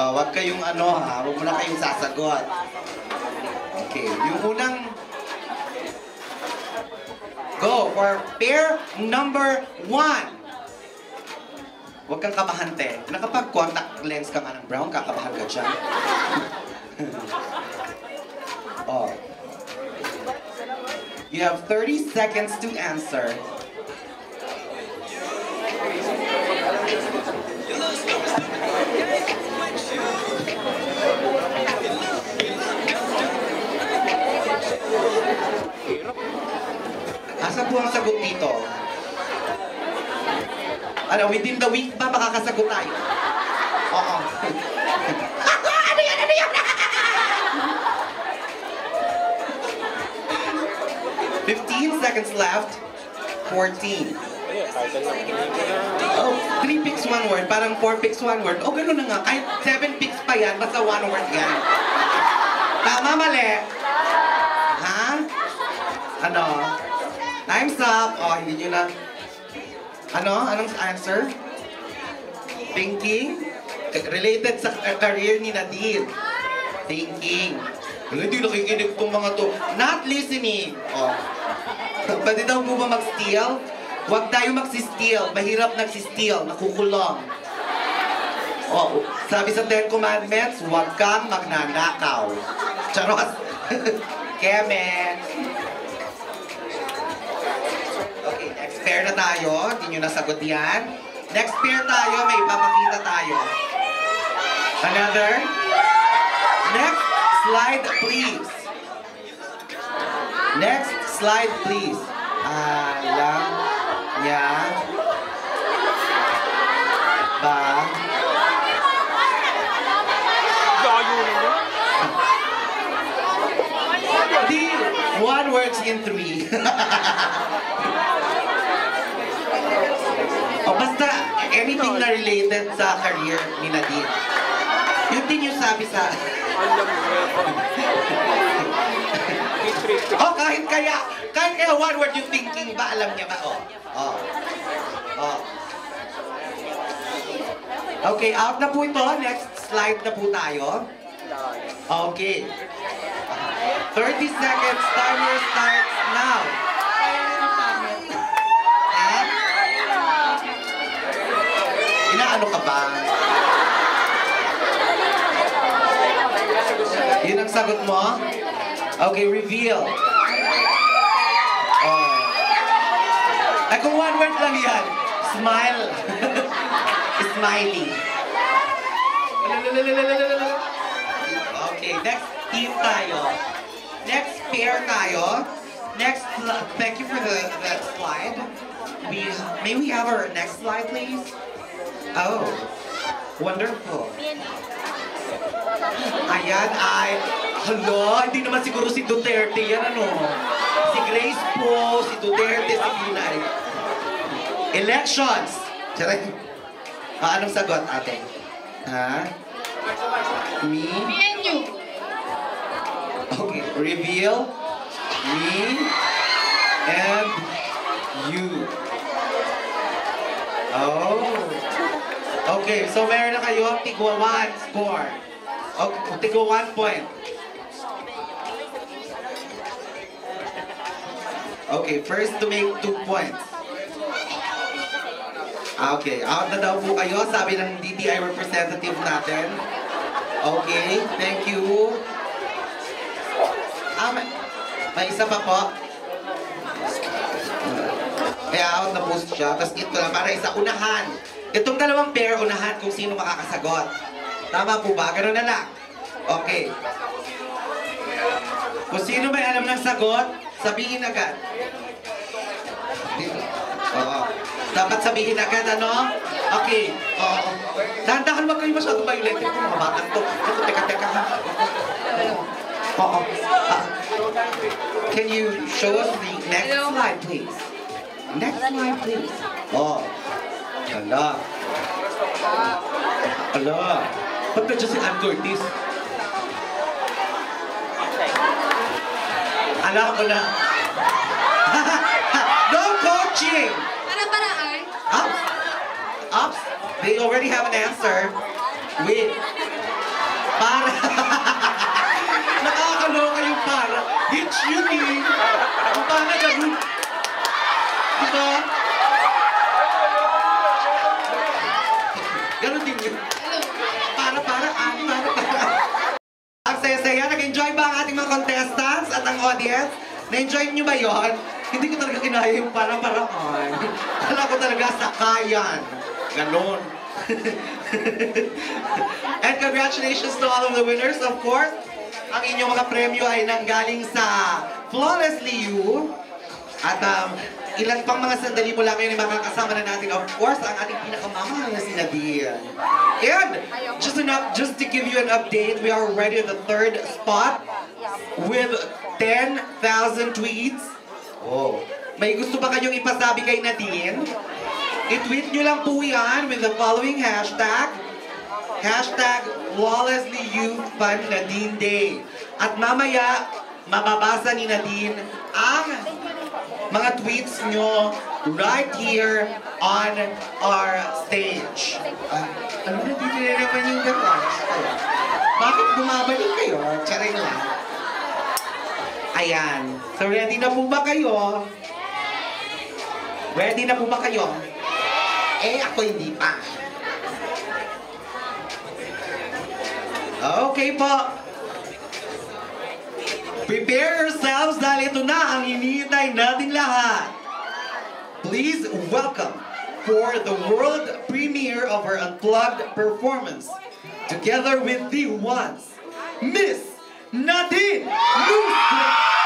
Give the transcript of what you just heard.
Wag kayong ano ha, wag mo na kayong sasagot. Okay, yung unang... Go for pair number 1. Huwag kang kabahante. Nakapag-contact lens ka nga ng brown, kakabahan ka dyan. Oh. You have 30 seconds to answer. Asa po ang sagot dito? Ano, within the week ba makakasagot tayo? Oo. Ano yan? Ano yan? 15 seconds left. 14. Oh, 3 picks, 1 word. Parang 4 picks, 1 word. Oh, gano'n na nga. Kahit 7 picks pa yan, basta 1 word yan. Tama, mali. Ha? Ano? Time's up. Oh, hindi nyo na... Ano? Anong answer? Thinking? Related sa career ni Nadine. Thinking. Wala, hindi nakikinig itong mga to. Not listening. Oh. Pwede daw po ba mag-steal? Huwag tayo mag-steal. Mahirap nag-steal. Nakukulong. Oh, sabi sa 10 Commandments, huwag kang magnanakaw. Charot. Keme. Okay, next pair na tayo. Hindi nyo nasagot yan. Next pair tayo, may ipapakita tayo. Another. Next slide, please. Next slide, please. Alam niya ba? Di, 1 words in 3. O basta, anything na related sa career ni Nadine. Yun din yung sabi sa... Oh, kahit kaya 1 word yung thinking ba, alam niya ba? Okay, out na po ito. Next slide na po tayo. Okay. 30 seconds, timer starts now. Inaano ka ba? Yun ang sagot mo? Okay, reveal. Oh. Ay, kung 1 word lang yan. Smile. Smiley. Okay, next team tayo. Next pair tayo. Next, thank you for that slide. May we have our next slide, please? Oh, wonderful. Ayan ay, hala, hindi naman siguro si Duterte yan, ano? Si Grace po, si Duterte, si Pinay. Elections! Anong sagot, ate? Ha? Me? Me and you. Okay, reveal. Me and you. Oh. Okay, so meron na kayo tigwa 1 score. Okay, tigwa 1 point. Okay, first to make 2 points. Okay, out na daw po kayo, sabi ng DTI representative natin. Okay, thank you. May isa pa po. Kaya out na po siya, tapos ito lang, para isa unahan. Itong dalawang pair, unahan kung sino makakasagot. Tama po ba? Ganun na lang. Okay. Kung sino may alam ng sagot, sabihin agad. Oo. Dapat sabihin agad, ano? Okay. Oo. Dahan-dahan wag kayo masyado violent. Mga batang to. Teka. Oo. Can you show us the next slide, please? Next slide, please. Oh. Ala. Ba't ka dyan si Ann Curtis? Alam ko na. No coaching! Ano paraan? Ups. They already have an answer. Wait. Ganon din yun. Para. Ang saya-saya, nag-enjoy ba ang ating mga contestants at ang audience? Na-enjoy nyo ba yon? Hindi ko talaga kinaya yung para-paraan. Alam ko talaga sakayan. Ganon. And congratulations to all of the winners, of course. Ang inyong mga premyo ay nanggaling sa Flawlessly You. At ilan pang mga sandali mo lang yun yung makakasama na natin, of course, ang ating pinakamamahal na si Nadine. And just to give you an update, we are already in the third spot with 10,000 tweets. Oh. May gusto ba kayong ipasabi kay Nadine? I-tweet nyo lang po yan with the following hashtag. Hashtag Flawlessly You Fun Nadine Day. At mamaya, mababasa ni Nadine ang mga tweets nyo right here on our stage. Ano na dito na naman yung garage? Bakit bumabalik kayo? Charing lang. Ayan. So ready na po ba kayo? Ready na po ba kayo? Eh, ako hindi pa. Okay po. Prepare yourselves dahil ito na ang hinihintay nating lahat. Please welcome for the world premiere of our Unplugged performance, together with the ones, Miss Nadine Lucet.